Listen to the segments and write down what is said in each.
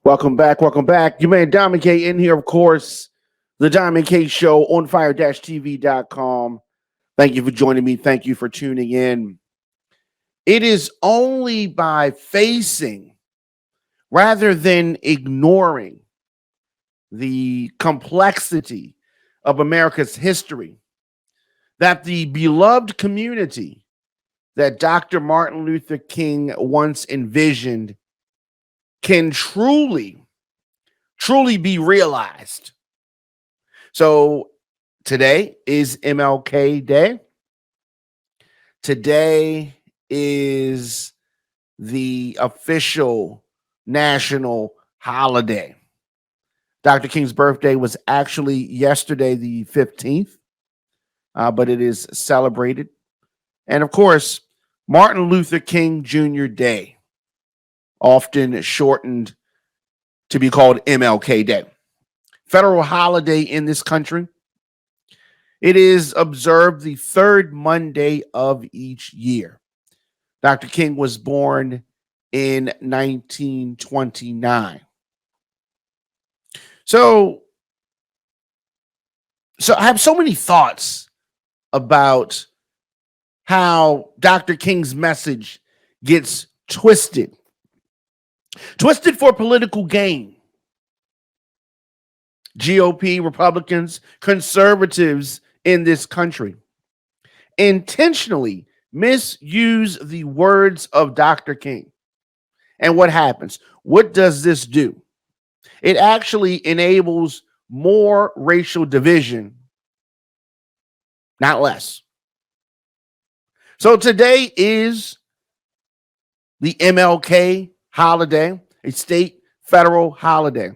Welcome back. Welcome back. You man Diamond K in here, of course. The Diamond K Show on fire-tv.com. Thank you for joining me. Thank you for tuning in. It is only by facing rather than ignoring the complexity of America's history that the beloved community that Dr. Martin Luther King once envisioned can truly be realized. So today is MLK Day. Today is the official national holiday. Dr. King's birthday was actually yesterday, the 15th, but it is celebrated. And of course, Martin Luther King Jr. Day, often shortened to be called MLK Day. Federal holiday in this country. It is observed the third Monday of each year. Dr. King was born in 1929. So I have so many thoughts about how Dr. King's message gets twisted for political gain. GOP, Republicans, conservatives in this country intentionally misuse the words of Dr. King. And what happens? What does this do? It actually enables more racial division, not less. So today is the MLK holiday, a state federal holiday,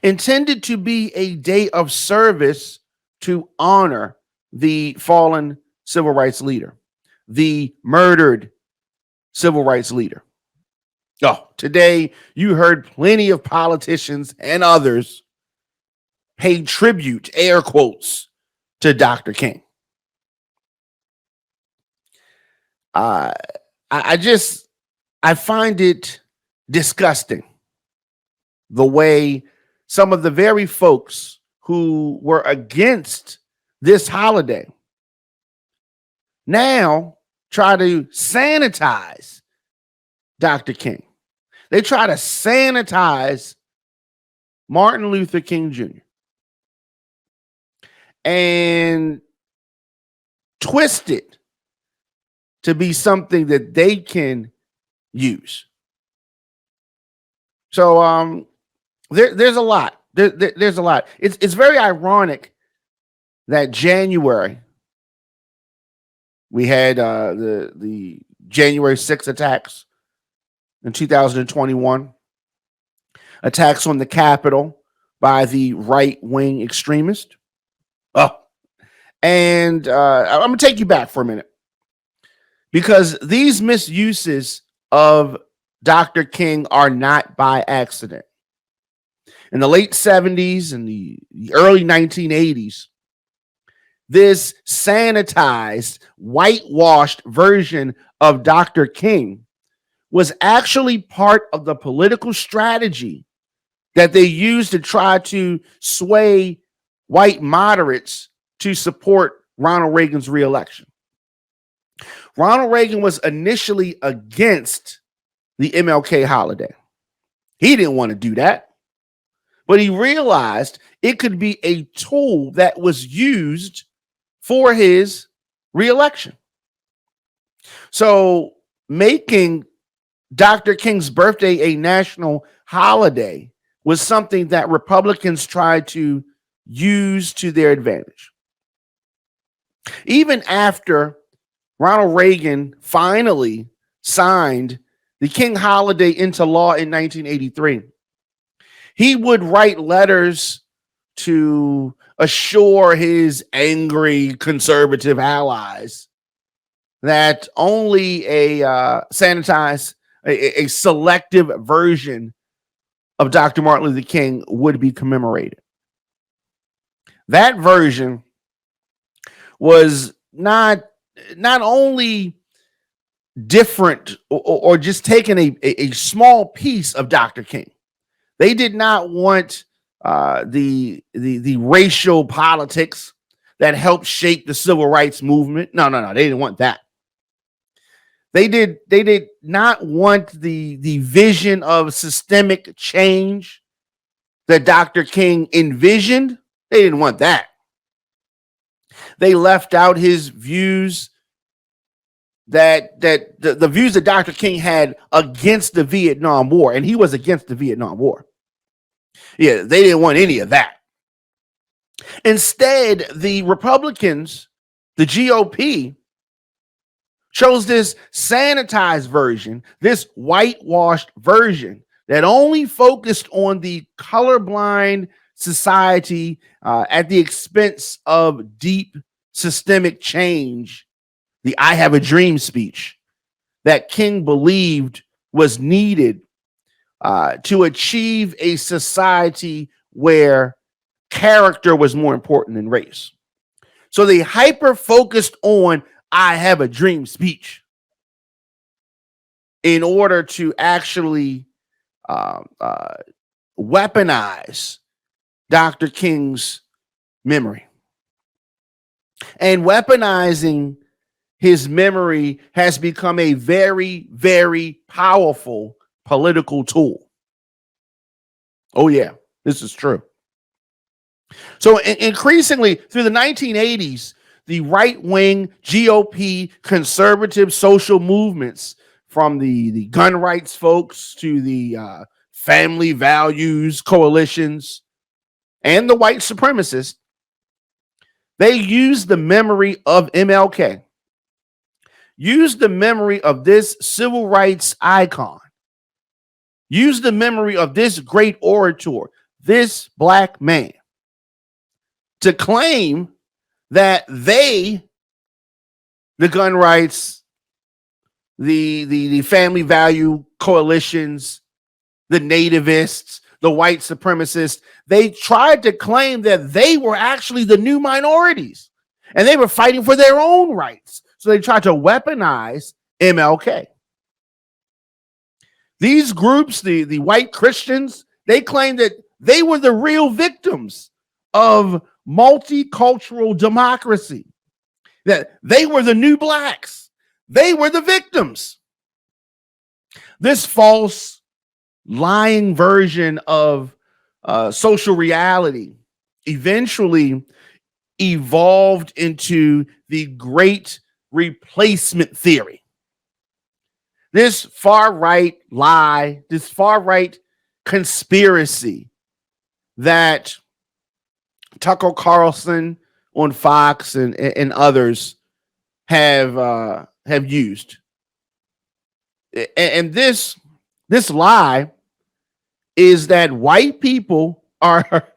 intended to be a day of service to honor the fallen civil rights leader, the murdered civil rights leader. Oh, today you heard plenty of politicians and others pay tribute, air quotes, to Dr. King. I find it disgusting the way some of the very folks who were against this holiday now try to sanitize Dr. King. They try to sanitize Martin Luther King Jr. and twist it to be something that they can use. So there's a lot. There's a lot. It's very ironic that January we had the January 6th attacks in 2021, attacks on the Capitol by the right-wing extremist. And I'm going to take you back for a minute, because these misuses of Dr. King are not by accident. In the late 70s and the early 1980s, this sanitized, whitewashed version of Dr. King was actually part of the political strategy that they used to try to sway white moderates to support Ronald Reagan's reelection. Ronald Reagan was initially against the MLK holiday. He didn't want to do that, but he realized it could be a tool that was used for his reelection. So making Dr. King's birthday a national holiday was something that Republicans tried to use to their advantage. Even after Ronald Reagan finally signed the King holiday into law in 1983, he would write letters to assure his angry conservative allies that only a sanitized, a selective version of Dr. Martin Luther King would be commemorated. That version was not only different or just taking a small piece of Dr. King, They did not want the racial politics that helped shape the civil rights movement. No, no, no. They didn't want that. They did not want the vision of systemic change that Dr. King envisioned. They didn't want that. They left out his views that the views that Dr. King had against the Vietnam War, and he was against the Vietnam War. Yeah, they didn't want any of that. Instead, the Republicans, the GOP, chose this sanitized version, this whitewashed version that only focused on the colorblind society at the expense of deep systemic change, the I Have a Dream speech that King believed was needed to achieve a society where character was more important than race. So they hyper focused on I Have a Dream speech in order to actually weaponize Dr. King's memory. And weaponizing his memory has become a very, very powerful political tool. Oh, yeah, this is true. So increasingly through the 1980s, the right-wing GOP conservative social movements, from the gun rights folks to the family values coalitions and the white supremacists, they used the memory of MLK, used the memory of this civil rights icon, used the memory of this great orator, this black man, to claim that they, the gun rights, the family value coalitions, the nativists, the white supremacists, they tried to claim that they were actually the new minorities and they were fighting for their own rights. So they tried to weaponize MLK. These groups, the white Christians, they claimed that they were the real victims of multicultural democracy, that they were the new blacks. They were the victims. This false, lying version of social reality eventually evolved into the great replacement theory. This far-right lie, this far-right conspiracy that Tucker Carlson on Fox and others have used. And this lie is that white people are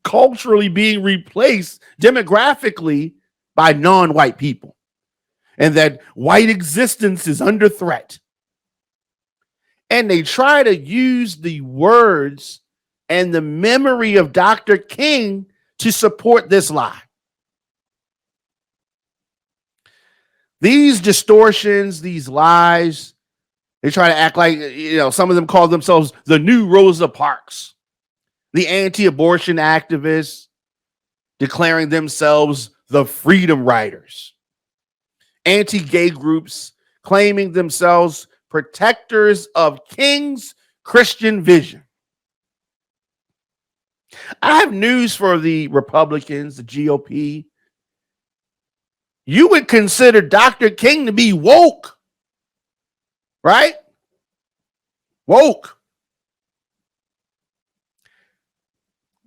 culturally being replaced demographically by non-white people, and that white existence is under threat. And they try to use the words and the memory of Dr. King to support this lie. These distortions, these lies, they try to act like, some of them call themselves the new Rosa Parks, the anti-abortion activists, declaring themselves the freedom riders, anti-gay groups claiming themselves protectors of King's Christian vision. I have news for the Republicans, the GOP. You would consider Dr. King to be woke, right? Woke.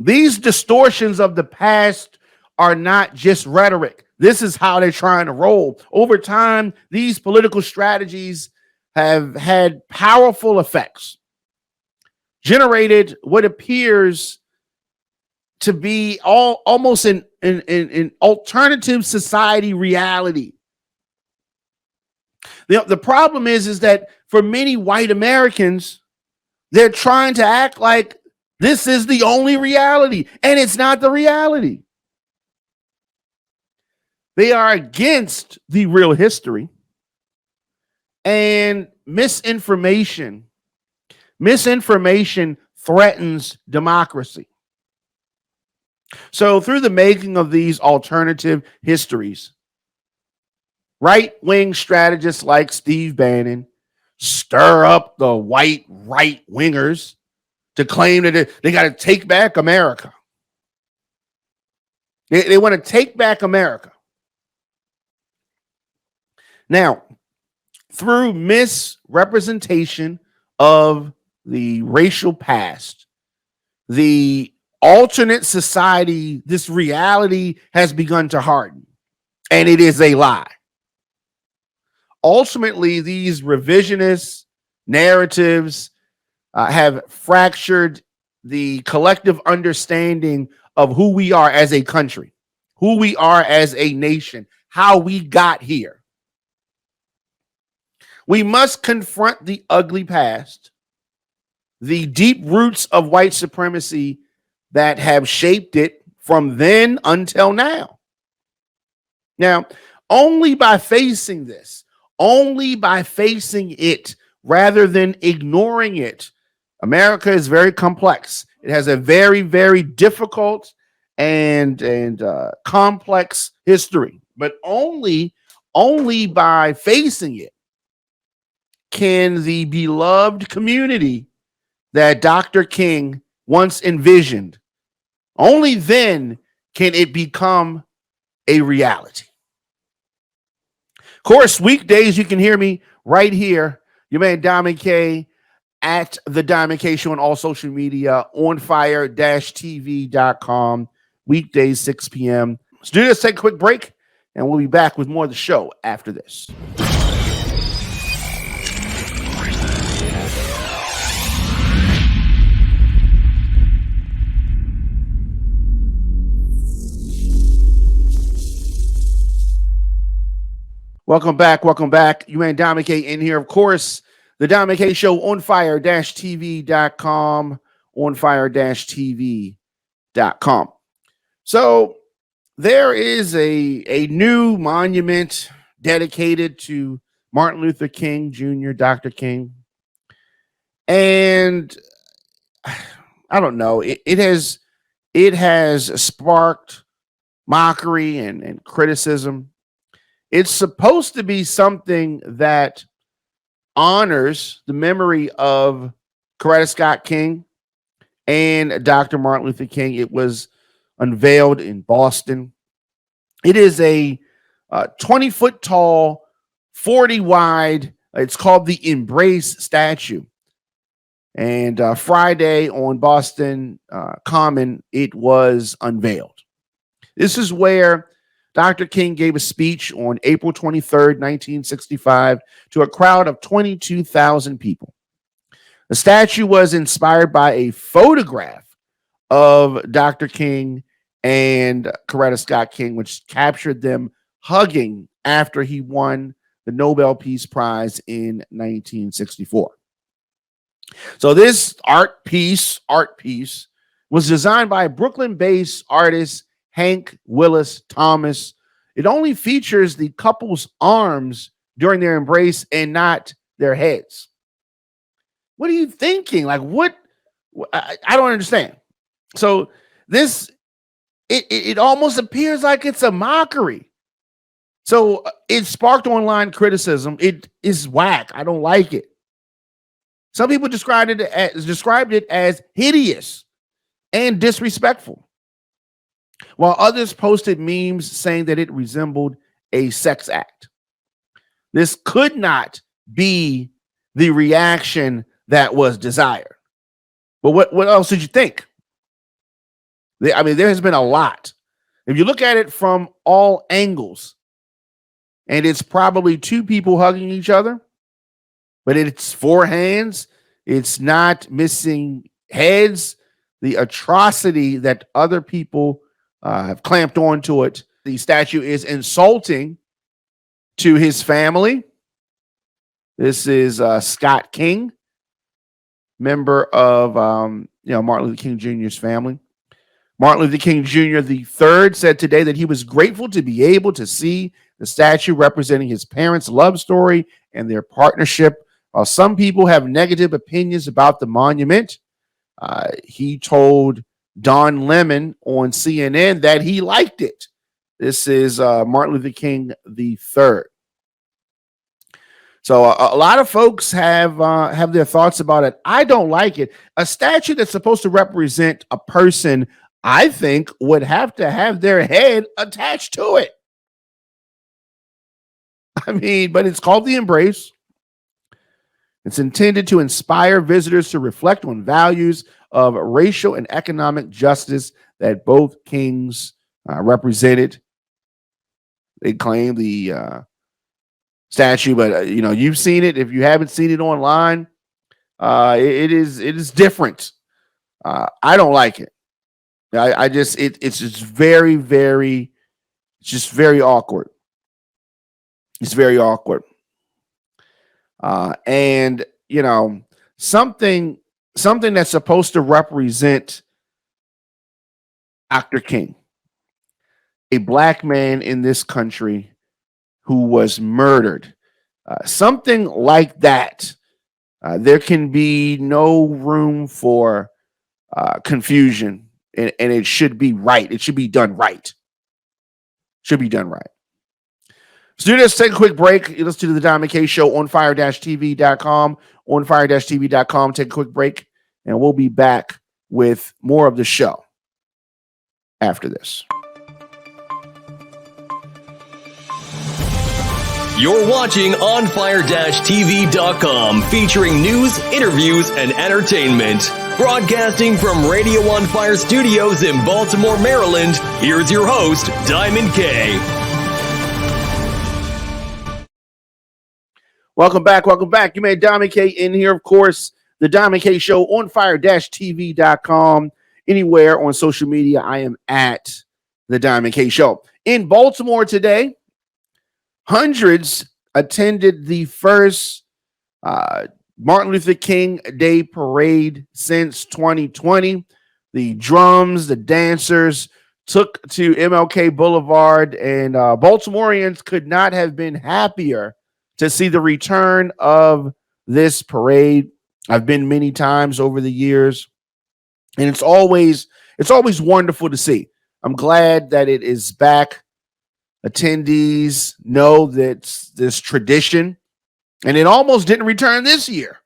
These distortions of the past are not just rhetoric. This is how they're trying to roll. Over time, these political strategies have had powerful effects, generated what appears to be almost an alternative society reality. The problem is that for many white Americans, they're trying to act like this is the only reality, and it's not the reality. They are against the real history, and misinformation threatens democracy. So through the making of these alternative histories, right-wing strategists like Steve Bannon stir up the white right-wingers to claim that they got to take back America. They want to take back America. Now, through misrepresentation of the racial past, the alternate society, this reality has begun to harden, and it is a lie. Ultimately, these revisionist narratives have fractured the collective understanding of who we are as a country, who we are as a nation, how we got here. We must confront the ugly past, the deep roots of white supremacy that have shaped it from then until now. Now, only by facing this, only by facing it rather than ignoring it. America is very complex. It has a very, very difficult and complex history, but only by facing it can the beloved community that Dr. King once envisioned, only then can it become a reality. Of course, weekdays you can hear me right here, your man Diamond K, at the Diamond K Show on all social media, on fire-tv.com, weekdays 6 p.m. So do this, take a quick break, and we'll be back with more of the show after this. Welcome back. You man Diamond K in here. Of course, the Diamond K Show on fire-tv.com, on fire-tv.com. So there is a new monument dedicated to Martin Luther King Jr., Dr. King. And I don't know, it has sparked mockery and criticism. It's supposed to be something that honors the memory of Coretta Scott King and Dr. Martin Luther King. It was unveiled in Boston. It is a 20-foot tall, 40 wide. It's called the Embrace statue. And Friday on Boston Common, it was unveiled. This is where Dr. King gave a speech on April 23rd, 1965, to a crowd of 22,000 people. The statue was inspired by a photograph of Dr. King and Coretta Scott King, which captured them hugging after he won the Nobel Peace Prize in 1964. So this art piece was designed by Brooklyn-based artist Hank Willis Thomas. It only features the couple's arms during their embrace and not their heads. What are you thinking? Like, what? I don't understand. So this, it almost appears like it's a mockery. So it sparked online criticism. It is whack. I don't like it. Some people described it as hideous and disrespectful, while others posted memes saying that it resembled a sex act. This could not be the reaction that was desired. But what else did you think? I mean, there has been a lot. If you look at it from all angles, and it's probably two people hugging each other, but it's four hands, it's not missing heads, the atrocity that other people have clamped onto it. The statue is insulting to his family. This is Scott King, member of Martin Luther King Jr.'s family. Martin Luther King Jr. III said today that he was grateful to be able to see the statue representing his parents' love story and their partnership. While some people have negative opinions about the monument, He told Don Lemon on CNN that he liked it. This is Martin Luther King III. So a lot of folks have their thoughts about it. I don't like it. A statue that's supposed to represent a person, I think, would have to have their head attached to it. I mean, but it's called the Embrace. It's intended to inspire visitors to reflect on values of racial and economic justice that both kings represented. They claim the statue, but you've seen it. If you haven't seen it online, it is different. I don't like it. It's just very, very, it's just very awkward. It's very awkward. And something that's supposed to represent Dr. King, a black man in this country who was murdered, something like that. There can be no room for confusion, and it should be right. It should be done right. Should be done right. So do this, take a quick break. You listen to the Don McKay Show on fire-tv.com, on fire-tv.com. Take a quick break, and we'll be back with more of the show after this. You're watching on fire-tv.com, featuring news, interviews, and entertainment. Broadcasting from Radio on Fire Studios in Baltimore, Maryland, here's your host, Diamond K. Welcome back. You made Diamond K in here, of course. The Diamond K Show on fire-tv.com. Anywhere on social media, I am at the Diamond K Show. In Baltimore today, hundreds attended the first Martin Luther King Day parade since 2020. The drums, the dancers took to MLK Boulevard, and Baltimoreans could not have been happier to see the return of this parade. I've been many times over the years, and it's always wonderful to see. I'm glad that it is back. Attendees know that this tradition, and it almost didn't return this year.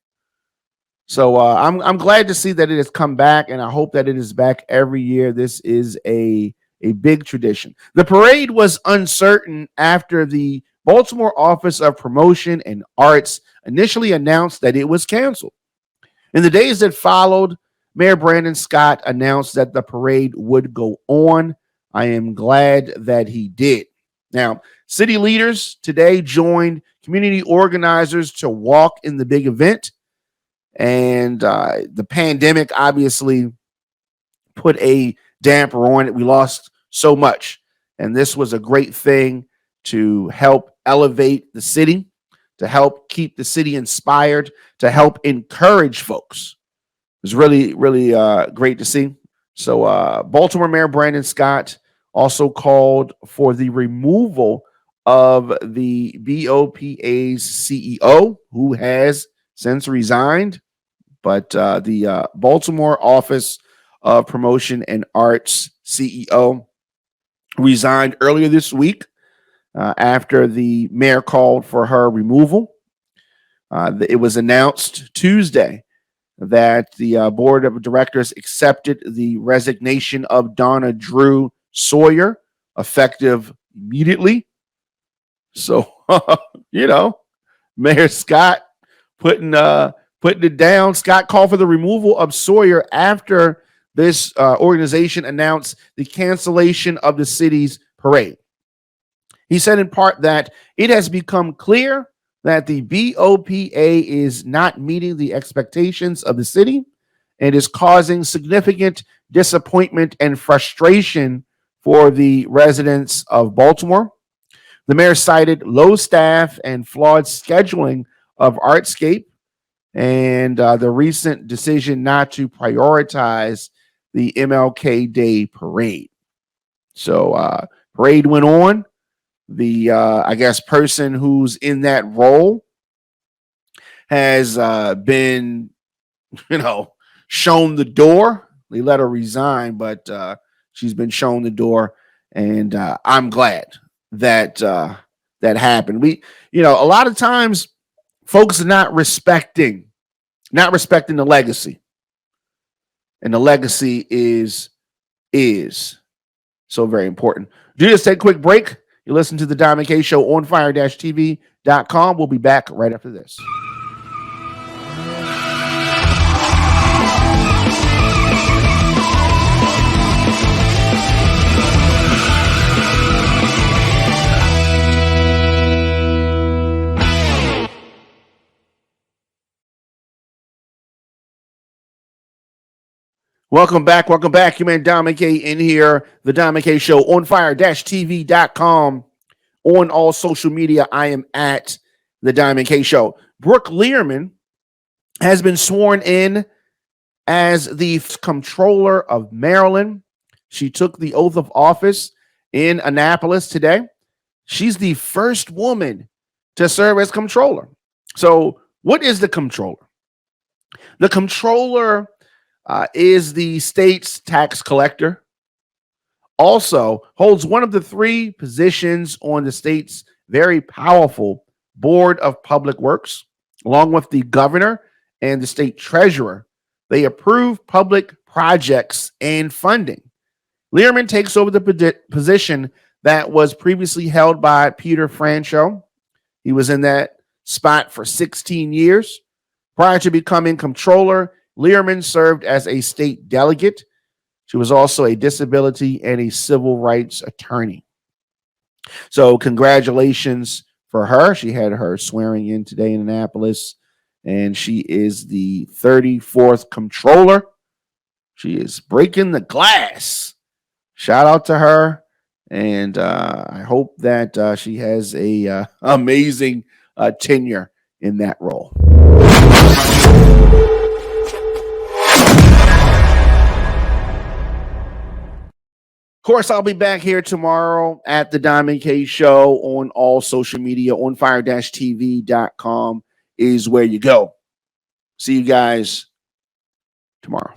So I'm glad to see that it has come back, and I hope that it is back every year. This is a big tradition. The parade was uncertain after the Baltimore Office of Promotion and Arts initially announced that it was canceled. In the days that followed, Mayor Brandon Scott announced that the parade would go on. I am glad that he did. Now, city leaders today joined community organizers to walk in the big event. And the pandemic obviously put a damper on it. We lost so much. And this was a great thing to help elevate the city, to help keep the city inspired, to help encourage folks. It was really, really great to see. So Baltimore Mayor Brandon Scott also called for the removal of the BOPA's CEO, who has since resigned. But the Baltimore Office of Promotion and Arts CEO resigned earlier this week after the mayor called for her removal. It was announced Tuesday that the board of directors accepted the resignation of Donna Drew Sawyer, effective immediately. So, Mayor Scott putting it down. Scott called for the removal of Sawyer after this organization announced the cancellation of the city's parade. He said in part that it has become clear that the BOPA is not meeting the expectations of the city and is causing significant disappointment and frustration for the residents of Baltimore. The mayor cited low staff and flawed scheduling of Artscape and the recent decision not to prioritize the MLK Day parade. So parade went on. The person who's in that role has been shown the door. They let her resign, but she's been shown the door, and I'm glad that that happened. A lot of times folks are not respecting the legacy, and the legacy is so very important. Do just take a quick break. You listen to the Diamond K Show on fire-tv.com. We'll be back right after this. Welcome back. You man, Diamond K in here. The Diamond K Show on fire-tv.com. On all social media, I am at the Diamond K Show. Brooke Lierman has been sworn in as the comptroller of Maryland. She took the oath of office in Annapolis today. She's the first woman to serve as comptroller. So what is the comptroller? The comptroller is the state's tax collector. Also holds one of the three positions on the state's very powerful Board of Public Works, along with the governor and the state treasurer. They approve public projects and funding. Lierman takes over the position that was previously held by Peter Franchot. He was in that spot for 16 years. Prior to becoming comptroller, Lierman served as a state delegate. She was also a disability and a civil rights attorney. So congratulations for her. She had her swearing in today in Annapolis, and she is the 34th comptroller. She is breaking the glass. Shout out to her, and I hope that she has a amazing tenure in that role. Of course, I'll be back here tomorrow at the Diamond K Show on all social media. On fire-tv.com is where you go. See you guys tomorrow.